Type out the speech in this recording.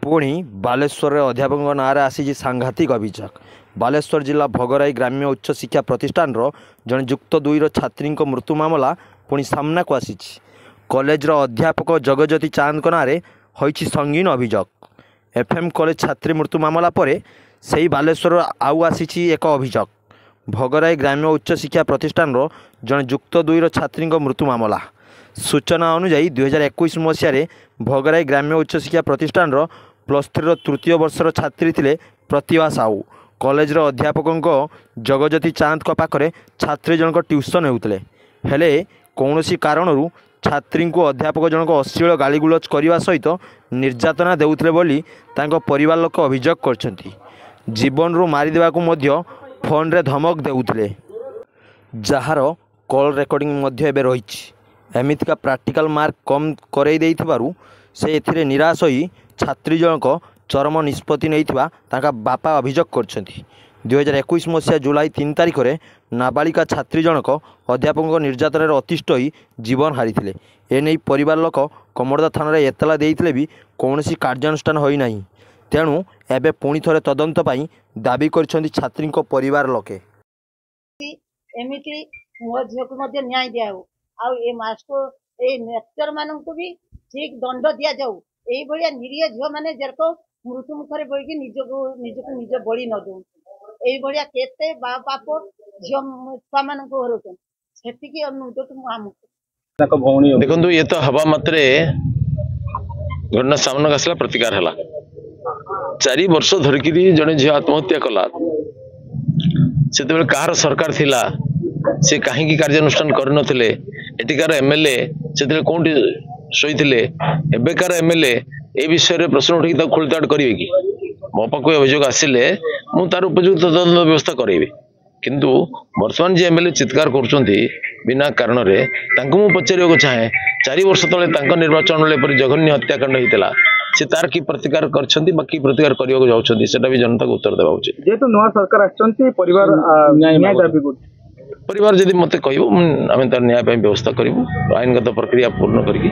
पुणी बालेश्वर अध्यापक नाँ आसी सांघातिक अभियोग। बालेश्वर जिला भगराई ग्राम्य उच्च शिक्षा प्रतिष्ठान जड़े जुक्त 2 छात्री मृत्यु मामला पुणी सामना को आसी। कॉलेज अध्यापक जगज्योति चांद नाँ होईछि संगीन अभियोग। एफएम कॉलेज छात्री मृत्यु मामला पर से बालेश्वर आउ आसी एक अभियोग। भगराई ग्राम्य उच्च शिक्षा प्रतिष्ठान जड़े जुक्त 2 छात्री मृत्यु मामला। सूचना अनुजाई 2021 मसीह भगराई ग्राम्य उच्च शिक्षा प्रतिष्ठान +3 तृतीय वर्षर छात्री थिले प्रतिभा साहू। कॉलेज अध्यापक जगज्योति चांद पाखरे छात्री जनक ट्यूशन होते हेले कौनसी कारणरू छात्री को अध्यापक जनक अश्लील गालीगुलज करने सहित निर्यातना देउथिले बोली तांको परिवार लोक अभियोग करछंती। जीवन रू मारिदेवाकू मध्य फोन रे धमक देउथिले, जार कॉल रेकर्डिंग मध्य एबे रहिछि। एमितिका प्रैक्टिकल मार्क कम करई देइथिबारु से एथिरे निराश होई छात्री जनक चरम निष्पत्ति नैथिबा तांका बापा अभियोग करछंती। 2021 मसीहा जुलाई 3 तारिख में नाबालिका छात्री जनक अध्यापक निर्यातन अतिष्ठ होई जीवन हारिथिले। एने परिवार लोक कमरदा थाना एतला देइथिले भी कौनसी कार्यानुष्ठान होई नाही। तेणु एबे पुणी थरे तदंत पई दाबी करछंती छात्री परिवार लोके। एमिति मो झियो को मध्ये न्याय दियाउ आउ ए मास्टर ए नेक्टर माननको भी ठीक दंड दिया जाऊ। एई भलिया निरीह झियो माने जरको मृत्यु मुखरे बइकी निजको निज बळी न दउ। एई भलिया केते बाप झियो छुआ माननको हरोचन सेति की अनुरोध तुम हमको ताको भौणी देखंतु ये तो हवा मात्रे घटना सामना आसला प्रतिकार हला। 4 वर्ष धरकी जने झियो आत्महत्या कला से कहार सरकार थिला से कहीं कार्यानुष्ठान करनथिले। एटिकार एमएलए से कोठी शोइथिले एबेकार एमएलए ए विषय रे प्रश्न उठी त खोलताड़ करिवे कि मो पाखु अभियोग आसिले मु तार उपयुक्त तदंत व्यवस्था करेबी। किंतु वर्तमान जे एमएलए चित्कार करछंती बिना कारण रे तांको मु पचारियो चाहे 4 वर्ष तले तांको निर्वाचन ले पर जघन्य हत्याकांड हितला से तार की प्रतिकार करछंती बाकी प्रतिकार करियो जाउछंती सेटा भी जनता को उत्तर देबा उचित। जेतु नवा सरकार आछंती परिवार न्याय दाबी कर परिवार जदि मते कहबो आमे तार न्याय पे व्यवस्था करिवो आईनगत प्रक्रिया पूर्ण करिके